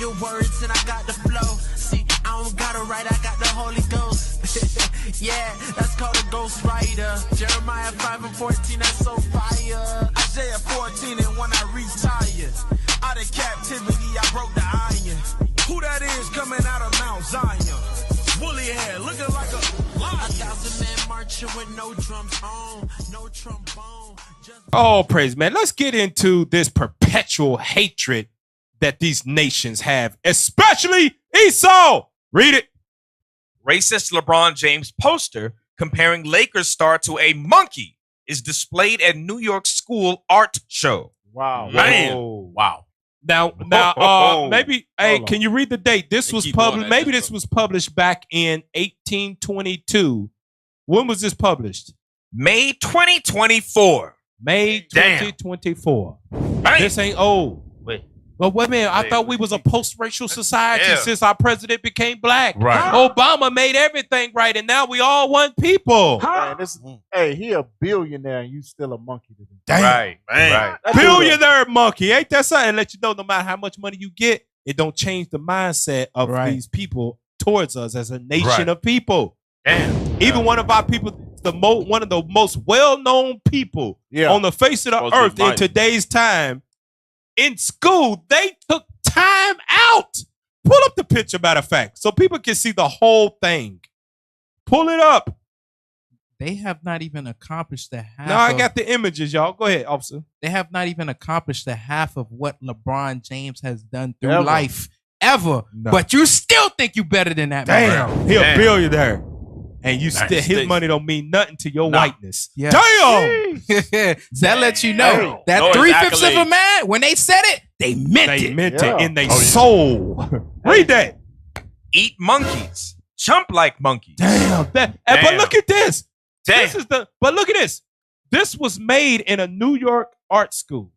get words and I got the flow. See, I don't gotta write, I got the Holy Ghost. Yeah, that's called a ghost writer. Jeremiah 5:14, that's so fire. Isaiah 14, and when I retire, out of captivity, I broke the iron. Who that is coming out of Mount Zion? Woolly hair, looking like a lion. 1,000 men marching with no drums on, no trombone. Oh, praise, man. Let's get into this perpetual hatred that these nations have, especially Esau. Read it. Racist LeBron James poster comparing Lakers star to a monkey is displayed at New York school art show. Wow. Man. Wow. Now, maybe, hey, can you read the date? This was published. Maybe this was published back in 1822. When was this published? May 2024. May 2024. Damn. This ain't old. Wait. Well, wait a minute. I thought we was a post-racial society since our president became black. Right. Obama made everything right, and now we all one people. Man, hey, he a billionaire and you still a monkey to him. Damn. Right. Man. Right. Billionaire monkey. Ain't that something? Let you know no matter how much money you get, it don't change the mindset of these people towards us as a nation of people. Damn. Even one of our people, one of the most well-known people on the face of the earth in today's time, in school, they took time out. Pull up the picture, matter of fact, so people can see the whole thing. Pull it up. They have not even accomplished the half. No, I got the images, y'all. Go ahead, officer. They have not even accomplished the half of what LeBron James has done through life ever. No. But you still think you better than that man. Damn, he a billionaire. And you still, his money don't mean nothing to your whiteness. Yeah. Damn! So that lets you know that 3/5 of a man, when they said it, they meant it. They meant it in their soul. Read that. Eat monkeys. Jump like monkeys. Damn. But look at this. Damn. But look at this. This was made in a New York art school.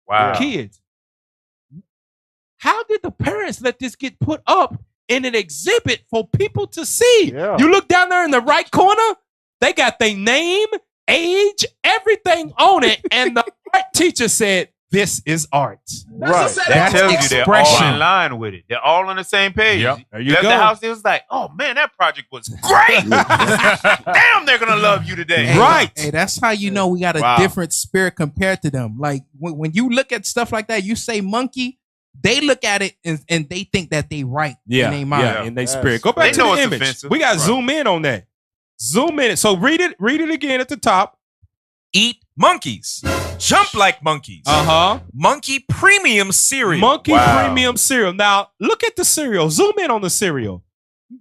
Wow. Kids. How did the parents let this get put up in an exhibit for people to see? Yeah. You look down there in the right corner, they got their name, age, everything on it, and the art teacher said, "This is art." Right. That tells you they're all expression. in line with it. They're all on the same page. Yep. There you Left go. the house, it was like, oh man, that project was great. Damn, they're gonna love you today. Hey, Right. Hey, that's how you know we got a different spirit compared to them. Like when you look at stuff like that, you say monkey, they look at it and they think that they right in their mind. In their spirit. Go back to the image. Offensive. We got to zoom in on that. Zoom in. So read it again at the top. Eat monkeys. Jump like monkeys. Monkey premium cereal. Monkey premium cereal. Now, look at the cereal. Zoom in on the cereal.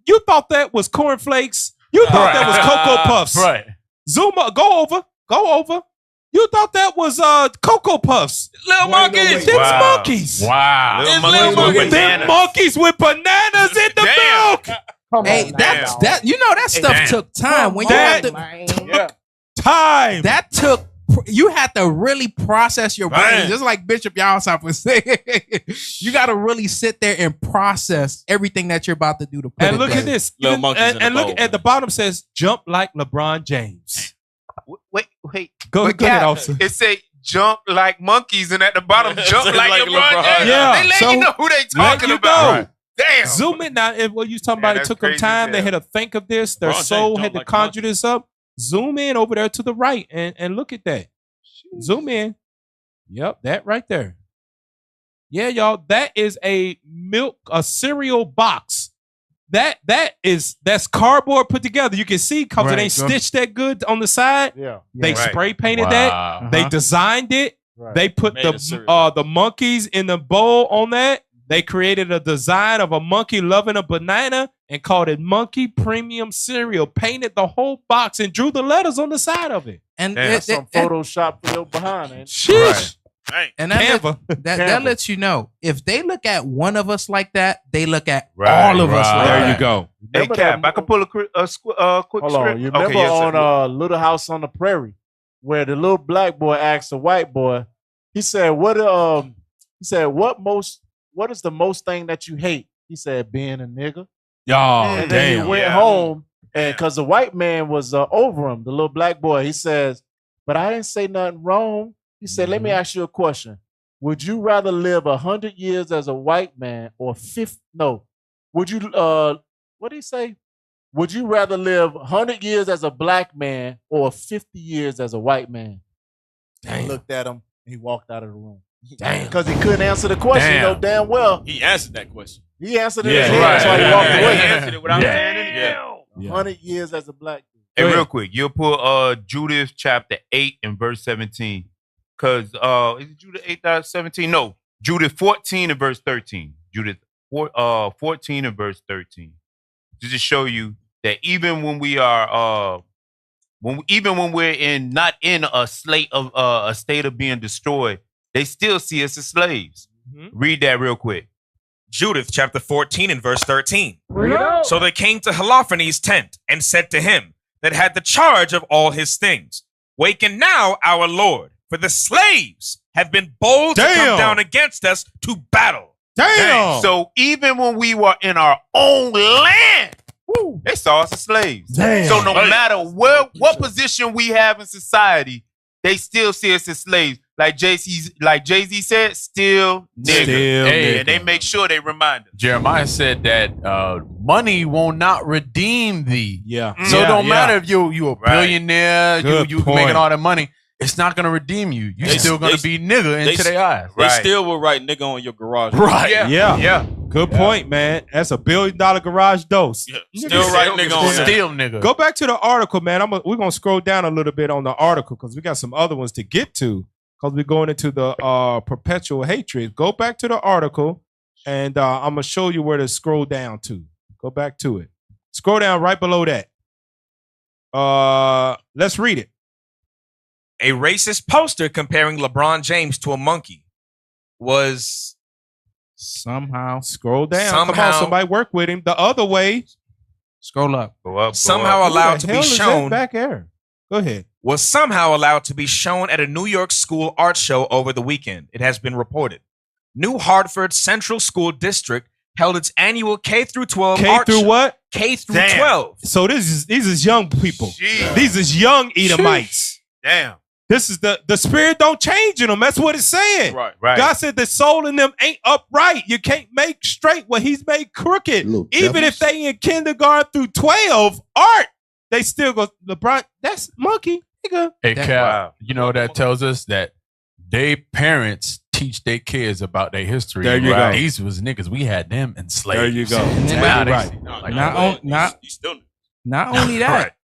You thought that was cornflakes. You thought that was Cocoa Puffs. Right. Zoom up. Go over. You thought that was Cocoa Puffs. Little monkeys. Them's monkeys. Wow. Little monkeys. Them monkeys with bananas in the milk. Hey, that you know that stuff took time. When you had to, time. that took. You had to really process your brain, just like Bishop Yalsop was saying. You got to really sit there and process everything that you're about to do to put And it look there. at this. Little monkeys in and the look bowl. at the bottom says jump like LeBron James. Wait. Go But ahead, Cap, officer. it say jump like monkeys, and at the bottom jump like LeBron James. Yeah, They let so you know who they let talking you about. know. Damn. Zoom in now. And what you talking about? It that's took them crazy time. as They hell. had to think of this. Their soul had to conjure this up. Zoom in over there to the right and look at that. Zoom in. Yep, that right there. Yeah, y'all. That is a cereal box. That's cardboard put together. You can see because it ain't stitched that good on the side. Yeah. They spray painted that. They designed it. Right. They put the monkeys in the bowl on that. They created a design of a monkey loving a banana and called it Monkey Premium Cereal. Painted the whole box and drew the letters on the side of it. And That's some Photoshop for your behind. Ain't it? Sheesh. Right. And Canva. that lets you know if they look at one of us like that, they look at all of us like There that. you go. Hey, Remember Cap, that I can pull a quick Hold script. on. You remember yes, sir. on Little House on the Prairie where the little black boy asked the white boy, he said, what is the most thing that you hate? He said, being a nigga. Y'all, And then he went home, and because the white man was over him, the little black boy, he says, but I didn't say nothing wrong. He said, let me ask you a question. would you rather live 100 years as a white man or 50? No. Would you, what did he say? Would you rather live 100 years as a black man or 50 years as a white man? Damn. I looked at him. He walked out of the room. Damn. Because he couldn't answer the question, you know damn well. He answered that question. He answered it. Yeah, That's why he walked away. He answered it without saying anything. Yeah. 100 years as a black dude. Hey, real quick, you'll put Judith chapter 8 and verse 17. Because is it Judith 8:17? No, Judith 14 and verse 13. Judith 14 and verse 13. To just show you that even when we are when we're not in a state of being destroyed, they still see us as slaves. Mm-hmm. Read that real quick. Judith chapter 14 and verse 13. So they came to Holofernes' tent and said to him that had the charge of all his things, waken now, our Lord, for the slaves have been bold to come down against us to battle. Damn. So even when we were in our own land, they saw us as slaves. Damn. So no matter what position we have in society, they still see us as slaves. Like Jay-Z said, still nigga. And they make sure they remind us. Jeremiah said that money will not redeem thee. Yeah. So it don't matter if you a billionaire, you making all that money. It's not gonna redeem you. You're still gonna be nigga into their eyes. They still will write nigga on your garage. Right. Yeah. Good point, man. That's $1 billion garage dose. Yeah. Still right nigga on there. Still nigga. Go back to the article, man. We're gonna scroll down a little bit on the article because we got some other ones to get to. Because we're going into the perpetual hatred. Go back to the article, and I'm gonna show you where to scroll down to. Go back to it. Scroll down right below that. Let's read it. A racist poster comparing LeBron James to a monkey was somehow scroll down. Come on, somebody work with him. The other way. Scroll up. Go up. Somehow allowed to be shown. Back air. Go ahead. Was somehow allowed to be shown at a New York school art show over the weekend. It has been reported. New Hartford Central School District held its annual K-12 K art through show. what? K-12. So these is young people. Jeez. These is young Edomites. Damn. This is the spirit don't change in them. That's what it's saying. Right. God said the soul in them ain't upright. You can't make straight what he's made crooked. Even if they in kindergarten through 12 art, they still go, LeBron, that's monkey. Nigga. Hey, Cap, you know that tells us that they parents teach their kids about their history. There you go. These was niggas. We had them enslaved. There you go. Right. Not only that,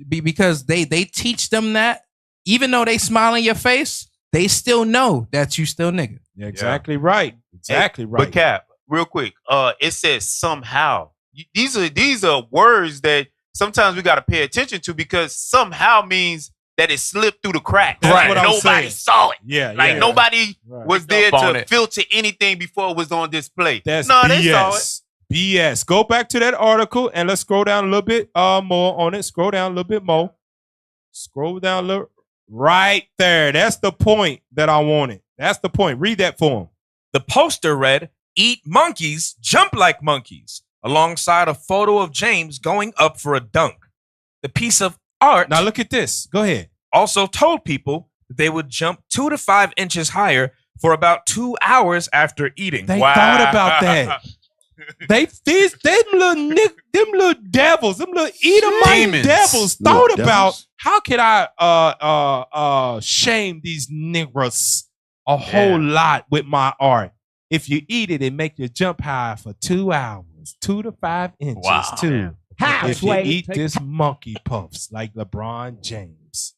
because they teach them that, even though they smile in your face, they still know that you still nigga. Exactly right. Exactly right. But Cap, real quick, it says somehow. These are words that sometimes we got to pay attention to because somehow means that it slipped through the cracks. Right. Nobody saw it. Yeah. Nobody was there to filter anything before it was on display. That's BS. They saw it. BS. Go back to that article and let's scroll down a little bit more on it. Scroll down a little bit more. Scroll down a little. Right there. That's the point that I wanted. That's the point. Read that for him. The poster read, "Eat monkeys, jump like monkeys," alongside a photo of James going up for a dunk. The piece of art now look at this. Go ahead. Also told people that they would jump 2 to 5 inches higher for about 2 hours after eating. They thought about that. them little devils, them little Edomite devils thought about how can I shame these niggers a whole lot with my art. If you eat it, it make you jump high for 2 hours, 2 to 5 inches too. If you eat this monkey puffs like LeBron James.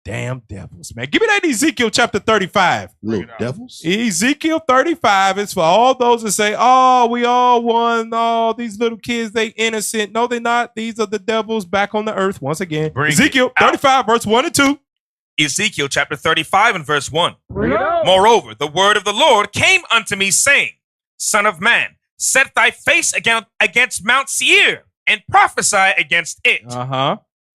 Damn devils, man. Give me that Ezekiel chapter 35. Little devils? Ezekiel 35 is for all those that say, oh, we all won. Oh, these little kids, they innocent. No, they're not. These are the devils back on the earth once again. Ezekiel 35, verse 1 and 2. Ezekiel chapter 35 and verse 1. Moreover, the word of the Lord came unto me, saying, Son of man, set thy face against Mount Seir, and prophesy against it.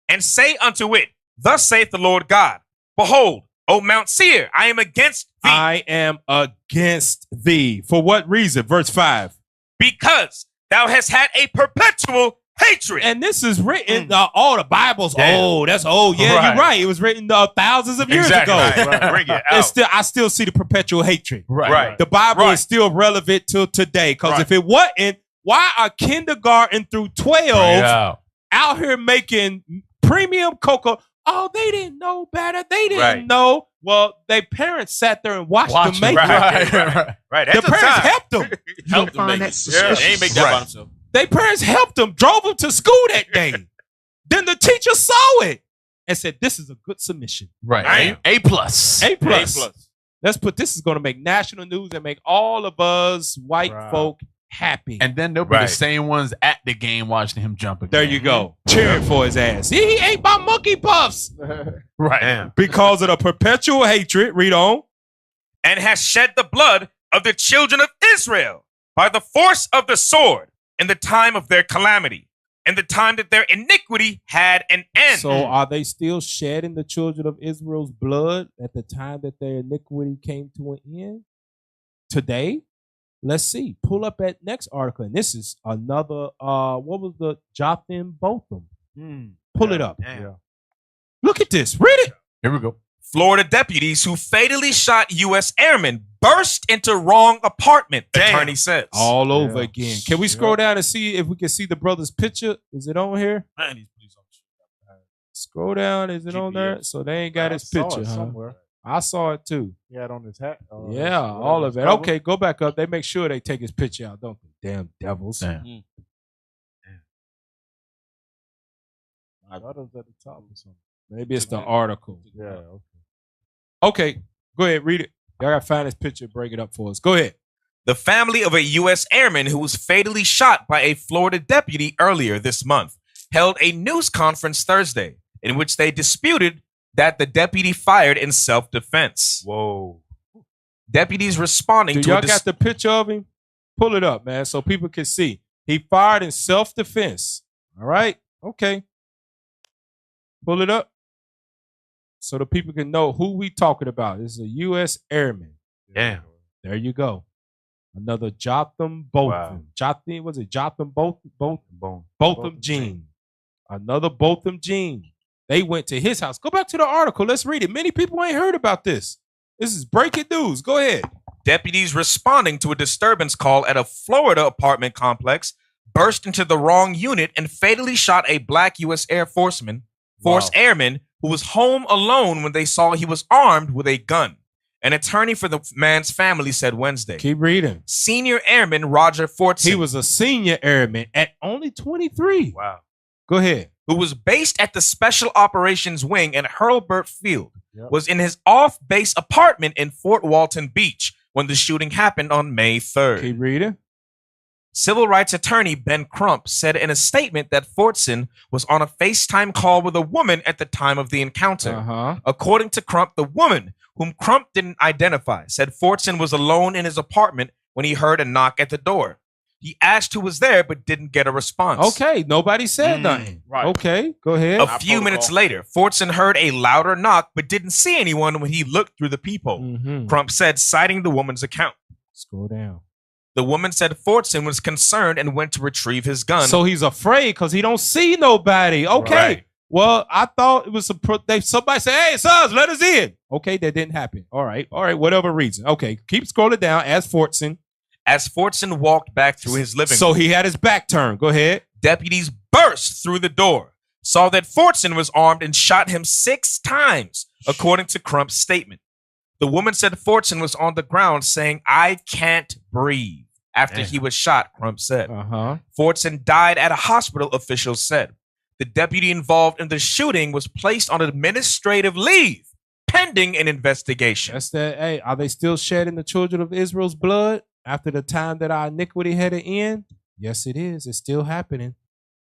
And say unto it, Thus saith the Lord God, Behold, O Mount Seir, I am against thee. I am against thee. For what reason? Verse 5. Because thou hast had a perpetual hatred. And this is written, the Bible's old. That's old. Yeah, you're right. It was written thousands of years ago. Right. Bring it out. I still see the perpetual hatred. Right. The Bible is still relevant till today. Because if it wasn't, why are kindergarten through 12 out here making premium cocoa? Oh, they didn't know better. They didn't know. Well, their parents sat there and watched them make it. Right. The parents helped them. Helped them make it. Yeah, they ain't make that by themselves. Their parents helped them, drove them to school that day. Then the teacher saw it and said, "This is a good submission." Right. A plus. A plus. Let's put this is going to make national news and make all of us white folk happy. And then they'll be the same ones at the game watching him jump again. There you go. Cheering for his ass. He ate my monkey puffs. Right. Because of the perpetual hatred. Read on. And has shed the blood of the children of Israel by the force of the sword in the time of their calamity, in the time that their iniquity had an end. So are they still shedding the children of Israel's blood at the time that their iniquity came to an end? Today? Let's see. Pull up that next article. And this is another, what was the Jotham Botham? Pull it up. Yeah. Look at this. Read it. Here we go. Florida deputies who fatally shot U.S. airmen burst into wrong apartment, attorney says. All over again. Can we scroll down and see if we can see the brother's picture? Is it on here? Man, these police officers. Scroll down. Is it on there? So they ain't got his picture, huh? Somewhere. I saw it too. He had on his hat. Yeah, all of it. cover. Okay, go back up. They make sure they take his picture out, don't they? Damn devils. Damn. I thought it was at the top or something. Maybe it's the article. Yeah. Okay. Okay, go ahead, read it. Y'all gotta find this picture, break it up for us. Go ahead. The family of a U.S. airman who was fatally shot by a Florida deputy earlier this month held a news conference Thursday in which they disputed that the deputy fired in self-defense. Whoa. Deputies responding Do to y'all got the picture of him? Pull it up, man, so people can see. He fired in self-defense. All right? Okay. Pull it up so the people can know who we talking about. This is a U.S. airman. Damn. There you go. Another Jotham Botham. Jotham, was it Jotham Botham Jean. Another Botham Jean. They went to his house. Go back to the article. Let's read it. Many people ain't heard about this. This is breaking news. Go ahead. Deputies responding to a disturbance call at a Florida apartment complex burst into the wrong unit and fatally shot a black U.S. Air Force airman who was home alone when they saw he was armed with a gun. An attorney for the man's family said Wednesday. Keep reading. Senior Airman Roger Fortson. He was a senior airman at only 23. Wow. Go ahead. Who was based at the Special Operations Wing at Hurlburt Field, was in his off-base apartment in Fort Walton Beach when the shooting happened on May 3rd. Keep reading. Civil rights attorney Ben Crump said in a statement that Fortson was on a FaceTime call with a woman at the time of the encounter. According to Crump, the woman, whom Crump didn't identify, said Fortson was alone in his apartment when he heard a knock at the door. He asked who was there, but didn't get a response. Okay, nobody said nothing. Right. Okay, go ahead. A few minutes later, Fortson heard a louder knock, but didn't see anyone when he looked through the peephole. Crump said, citing the woman's account. Scroll down. The woman said Fortson was concerned and went to retrieve his gun. So he's afraid because he don't see nobody. Okay. Right. Well, I thought it was somebody said, "Hey, sons, let us in." Okay, that didn't happen. All right, whatever reason. Okay, keep scrolling down. As Fortson walked back through his living room. So he had his back turned. Go ahead. Deputies burst through the door, saw that Fortson was armed, and shot him 6 times, according to Crump's statement. The woman said Fortson was on the ground saying, "I can't breathe," after he was shot, Crump said. Fortson died at a hospital, officials said. The deputy involved in the shooting was placed on administrative leave, pending an investigation. That's that. Hey, are they still shedding the children of Israel's blood after the time that our iniquity had an end? Yes, it is. It's still happening.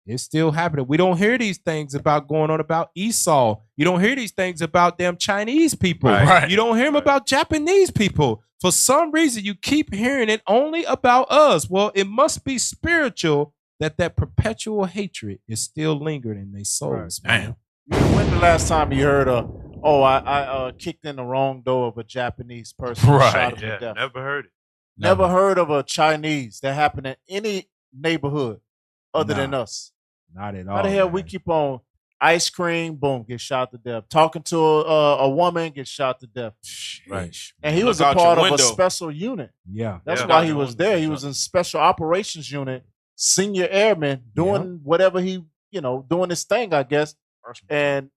It's still happening. We don't hear these things about going on about Esau. You don't hear these things about them Chinese people. Right. You don't hear them about Japanese people. For some reason, you keep hearing it only about us. Well, it must be spiritual that perpetual hatred is still lingering in their souls. Right. Man. When the last time you heard I kicked in the wrong door of a Japanese person? Right. Shot him to death. Never heard it. Never heard of a Chinese that happened in any neighborhood other than us. Not at all. How the hell we keep on ice cream? Boom, get shot to death. Talking to a woman, get shot to death. Right. And he was a part of a special unit. Yeah, that's why he was there. He was in special operations unit, senior airman, doing whatever he, doing his thing, I guess. And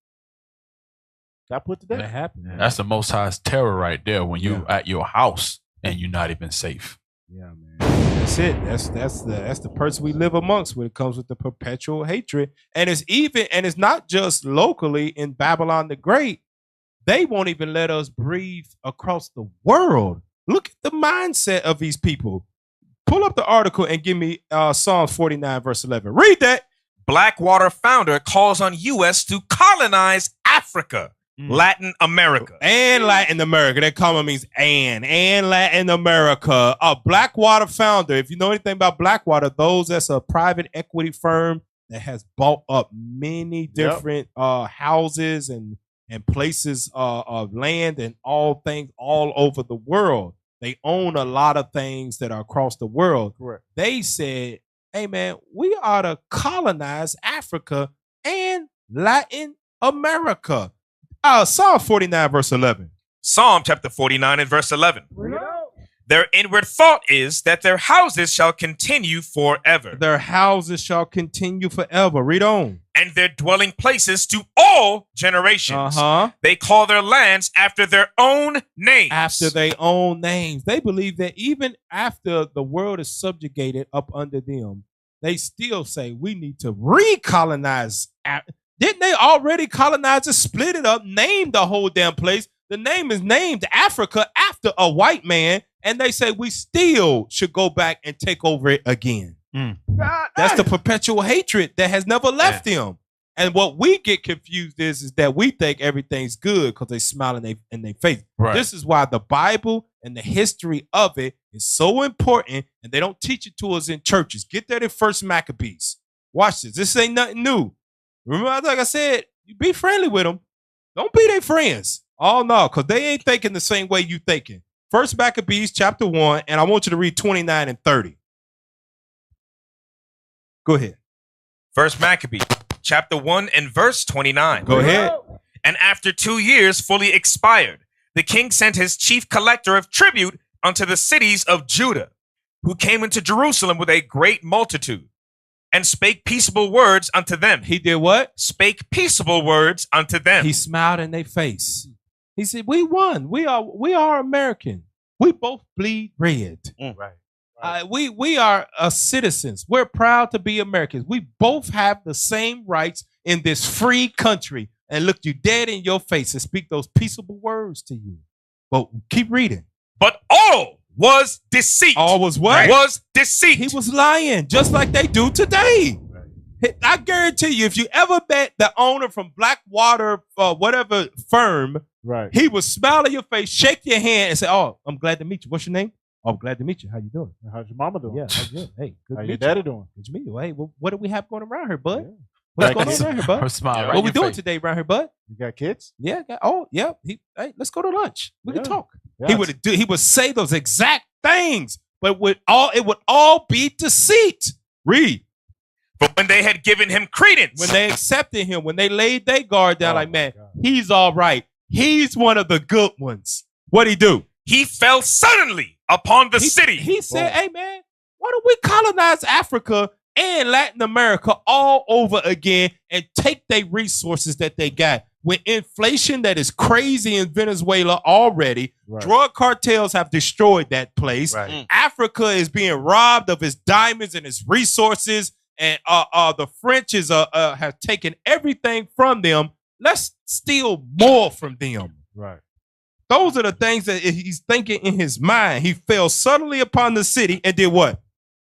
got put to death. That happened. That's the Most High's terror right there. When you at your house and you're not even safe. Yeah, man. That's it. That's the person we live amongst when it comes with the perpetual hatred. And it's not just locally in Babylon the Great. They won't even let us breathe across the world. Look at the mindset of these people. Pull up the article and give me Psalms 49 verse 11. Read that. Blackwater founder calls on U.S. to colonize Africa. Latin America. And Latin America. That comma means and Latin America. A Blackwater founder. If you know anything about Blackwater, that's a private equity firm that has bought up many different houses and places of land and all things all over the world. They own a lot of things that are across the world. Correct. They said, hey man, we ought to colonize Africa and Latin America. Psalm 49 verse 11. Psalm chapter 49 and verse 11. Their inward thought is that their houses shall continue forever. Their houses shall continue forever. Read on. And their dwelling places to all generations. They call their lands after their own names. After their own names. They believe that even after the world is subjugated up under them, they still say we need to recolonize. Didn't they already colonize it, split it up, name the whole damn place? The name is named Africa after a white man, and they say we still should go back and take over it again. That's the perpetual hatred that has never left them. And what we get confused is that we think everything's good because they smile in their face. Right. This is why the Bible and the history of it is so important, and they don't teach it to us in churches. Get that in First Maccabees. Watch this. This ain't nothing new. Remember, like I said, you be friendly with them. Don't be their friends. Oh, no, because they ain't thinking the same way you thinking. First Maccabees chapter 1, and I want you to read 29 and 30. Go ahead. First Maccabees chapter 1 and verse 29. Go ahead. And after 2 years fully expired, the king sent his chief collector of tribute unto the cities of Judah, who came into Jerusalem with a great multitude, and spake peaceable words unto them. He did what? Spake peaceable words unto them. He smiled in their face. He said, we won. We are American. We both bleed red. Right. We are citizens. We're proud to be Americans. We both have the same rights in this free country, and look you dead in your face and speak those peaceable words to you. But keep reading. But all was deceit. All was what? Was deceit. He was lying, just like they do today. Right. I guarantee you, if you ever met the owner from Blackwater, whatever firm, right, he would smile in your face, shake your hand, and say, "Oh, I'm glad to meet you. What's your name? Oh, I'm glad to meet you. How you doing? How's your mama doing? Yeah, good. Hey, good How to your meet daddy you. doing? Good to meet you. Hey, what do we have going around here, bud? Yeah. What's going on around here, bud? Smile What we doing today around here, bud? You got kids? Yeah. Yeah. Hey, let's go to lunch. We can talk. Yeah. He would say those exact things, but it would all be deceit. Read. But when they had given him credence, when they accepted him, when they laid their guard down, like, man, he's all right. He's one of the good ones. What'd he do? He fell suddenly upon the city. He said, hey, man, why don't we colonize Africa and Latin America all over again and take their resources that they got? With inflation that is crazy in Venezuela already, drug cartels have destroyed that place. Right. Africa is being robbed of its diamonds and its resources, and the French have taken everything from them. Let's steal more from them. Right. Those are the things that he's thinking in his mind. He fell suddenly upon the city and did what?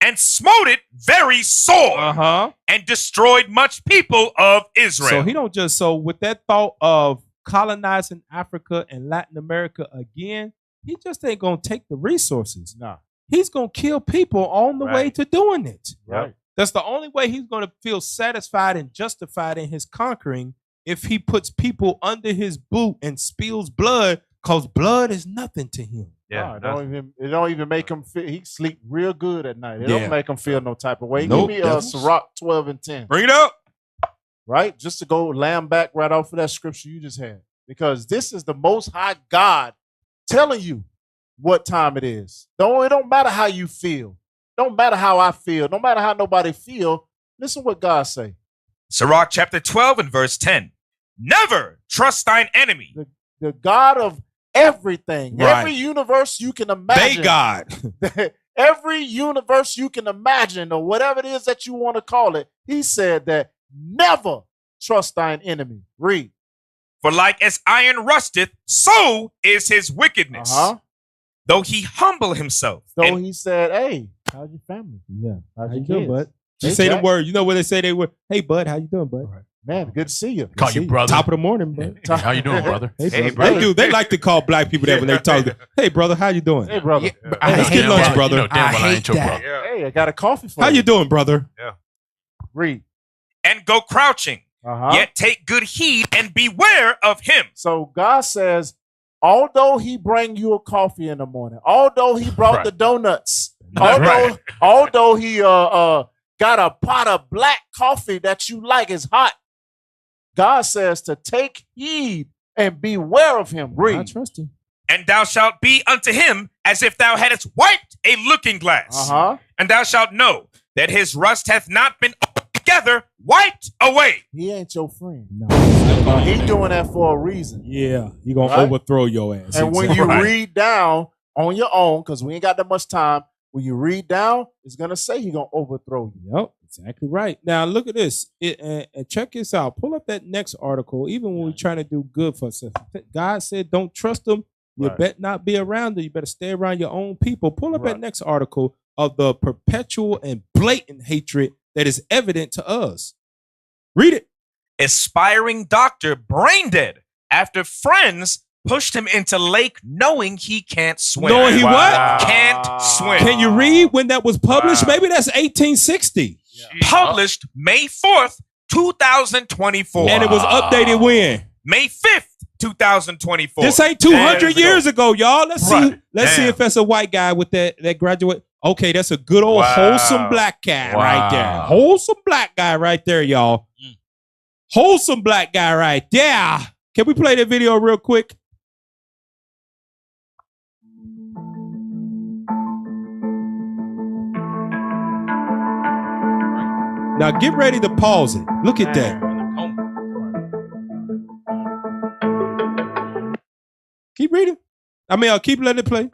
And smote it very sore, and destroyed much people of Israel. So he don't just, so with that thought of colonizing Africa and Latin America again, he just ain't gonna take the resources. No. He's gonna kill people on the way to doing it. Right. That's the only way he's gonna feel satisfied and justified in his conquering, if he puts people under his boot and spills blood, because blood is nothing to him. Yeah, it don't even make him feel. He sleep real good at night. It don't make him feel no type of way. Give me Sirach 12 and 10. Bring it up. right? Just to go lamb back right off of that scripture you just had. Because this is the Most High God telling you what time it is. It don't matter how you feel. Don't matter how I feel. No matter how nobody feel. Listen what God say. Sirach chapter 12 and verse 10. Never trust thine enemy. The God of everything. Right. Every universe you can imagine. They God. Every universe you can imagine, or whatever it is that you want to call it. He said that never trust thine enemy. Read. For like as iron rusteth, so is his wickedness. Though he humble himself. So he said, hey, how's your family? Yeah. How's how your you doing, kids? bud? You say the word. You know what they say they were. Hey, bud, how you doing, bud? Right. Man, good to see you. Call you brother. Top of the morning, bud. Hey, how you doing, brother? Hey, brother. They like to call black people that when they talk. Hey, brother, how you doing? Hey, brother. Yeah, let's get lunch, brother. You know damn well I ain't your brother. Yeah. Hey, I got a coffee for you. How you doing, brother? Yeah. Read. And go crouching. Yet take good heed and beware of him. So God says, although he bring you a coffee in the morning, although he brought the donuts, although he got a pot of black coffee that you like is hot, God says to take heed and beware of him. Read. I trust him. And thou shalt be unto him as if thou hadst wiped a looking glass. And thou shalt know that his rust hath not been altogether wiped away. He ain't your friend. No. He doing that for a reason. Yeah. He going to overthrow your ass. And when you read down on your own, because we ain't got that much time, when you read down, it's going to say he going to overthrow you. Yep. Exactly right. Now, look at this. Check this out. Pull up that next article. Even when we're trying to do good for us, God said, don't trust them. You better not be around them. You better stay around your own people. Pull up that next article of the perpetual and blatant hatred that is evident to us. Read it. Aspiring doctor brain dead after friends pushed him into lake knowing he can't swim. Knowing he what? Can't swim. Can you read when that was published? Maybe that's 1860. Published May 4th, 2024. And it was updated when? May 5th, 2024. This ain't 200 years ago, y'all. Let's see if that's a white guy with that graduate. Okay, that's a good old wholesome black guy right there. Wholesome black guy right there, y'all. Wholesome black guy right there. Can we play that video real quick? Now get ready to pause it. Look at that. Keep reading. I mean, I'll keep letting it play.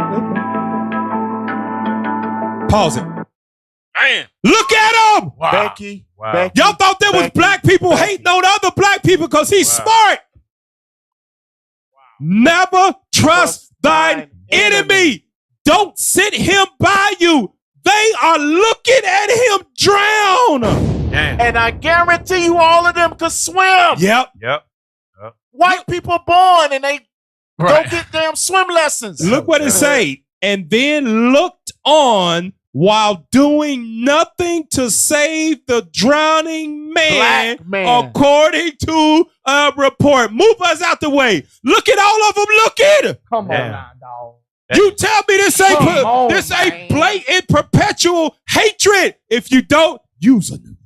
Pause it. Man. Look at him. Becky. Y'all thought that was black people hating on other black people because he's smart. Never trust thine enemy. Don't sit him by you. They are looking at him drown. And I guarantee you all of them could swim. Yep. White people born and they go get damn swim lessons. Look what it say. And then looked on while doing nothing to save the drowning man, according to a report. Move us out the way. Look at all of them looking. Come on now, dog. You tell me this ain't blatant perpetual hatred. If you don't, use a new.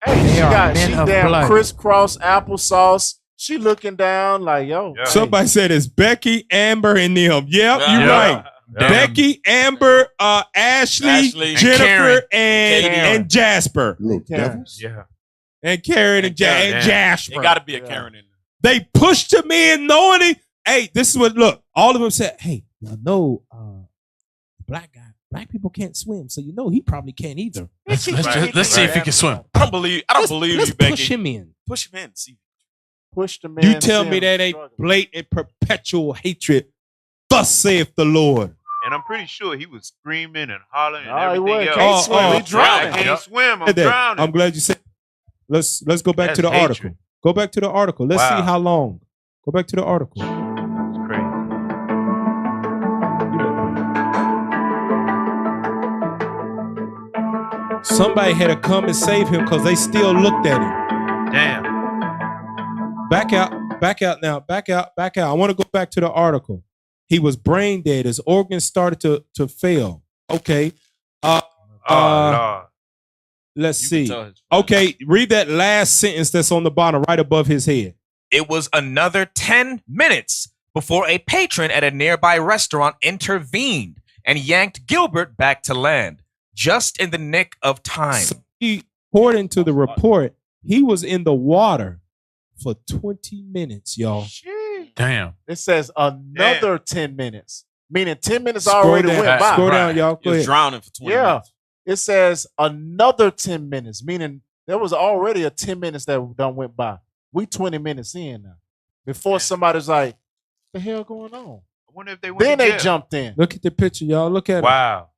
Hey, she damn crisscross applesauce. She looking down like, yo. Somebody said it's Becky, Amber, and them. Yep, you're right. Becky, Amber, Ashley, Jennifer, and Jasper. And Karen and Jasper. It got to be a Karen in there. They pushed him in knowing it. Hey, this is what, look, all of them said, hey, y'all know black people can't swim, so you know he probably can't either. Let's see if he can swim. I don't believe you, Becky. Push him in. Push him in. See. Push the man. You tell me that ain't blatant perpetual hatred. Thus saith the Lord. And I'm pretty sure he was screaming and hollering and he everything else. Can't swim. He drowning. I can't swim. I'm drowning. I'm glad you said. Let's go back to the article. Go back to the article. Let's see how long. Go back to the article. That's crazy. Somebody had to come and save him because they still looked at him. Damn. Back out now. Back out. I want to go back to the article. He was brain dead. His organs started to fail. Okay. Lord. Let's see. Okay, read that last sentence that's on the bottom right above his head. It was another 10 minutes before a patron at a nearby restaurant intervened and yanked Gilbert back to land, just in the nick of time. So according to the report, he was in the water for 20 minutes, y'all. Damn. It says another 10 minutes, meaning 10 minutes already went by. Scroll down, y'all. He was drowning for 20 minutes. It says another 10 minutes, meaning there was already a 10 minutes that done went by. We 20 minutes in now. Before somebody's like, what the hell going on? I wonder if they went Then to they jail. jumped in. Look at the picture, y'all. Look at him. Wow.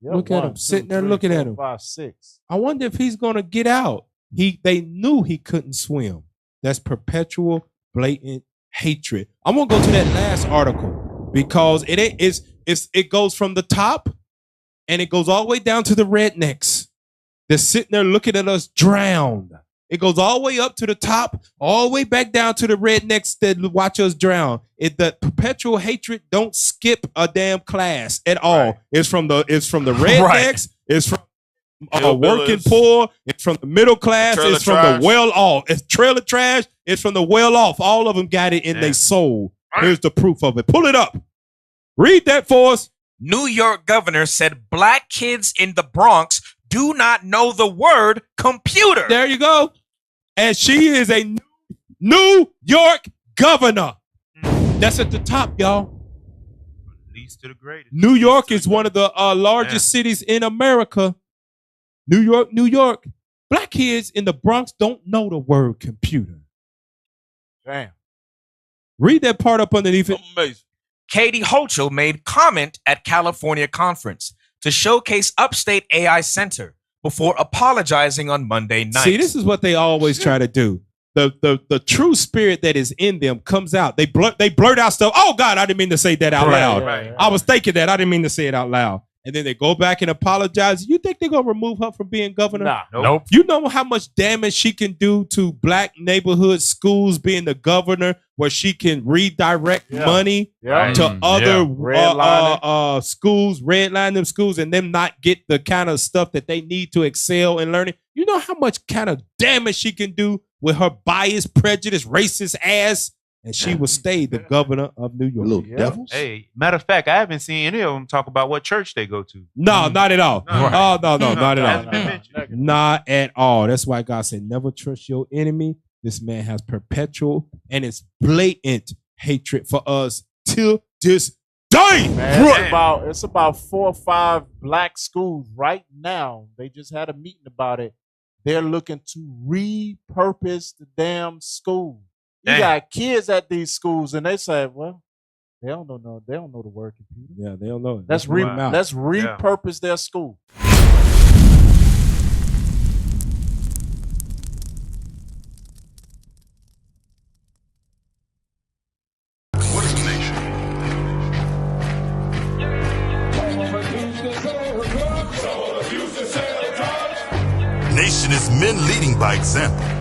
Yeah, Look at him. Sitting there looking at him. 5, 6. I wonder if he's going to get out. They knew he couldn't swim. That's perpetual, blatant hatred. I'm going to go to that last article because it goes from the top and it goes all the way down to the rednecks. They're sitting there looking at us drowned. It goes all the way up to the top, all the way back down to the rednecks that watch us drown. The perpetual hatred don't skip a damn class at all. Right. It's from the rednecks. Right. It's from working poor. It's from the middle class. It's from the well off. It's trailer trash. It's from the well off. All of them got it in their soul. Here's the proof of it. Pull it up. Read that for us. New York governor said black kids in the Bronx do not know the word computer. There you go. And she is a New York governor. That's at the top, y'all. Least to the greatest. New York is one of the largest cities in America. New York. Black kids in the Bronx don't know the word computer. Damn. Read that part up underneath it. Amazing. Katie Hochul made comment at California conference to showcase Upstate AI Center before apologizing on Monday night. See, this is what they always try to do. The true spirit that is in them comes out. They blurt out stuff. Oh God, I didn't mean to say that out loud. Right. I was thinking that. I didn't mean to say it out loud. And then they go back and apologize. You think they're gonna remove her from being governor? Nah. Nope. You know how much damage she can do to black neighborhood schools being the governor, where she can redirect money to other schools, redline them schools, and them not get the kind of stuff that they need to excel in learning. You know how much kind of damage she can do with her biased, prejudice, racist ass, and she will stay the governor of New York. Little devils. Hey, matter of fact, I haven't seen any of them talk about what church they go to. No, not at all. No. Oh, no, not at Hasn't been all. mentioned. Not at all. That's why God said, never trust your enemy. This man has perpetual and it's blatant hatred for us till this day. Man, it's about 4 or 5 black schools right now. They just had a meeting about it. They're looking to repurpose the damn school. You got kids at these schools, and they say, "Well, they don't know the word computer." Yeah, they don't know it. Let's repurpose their school. What is a nation? Nation is men leading by example.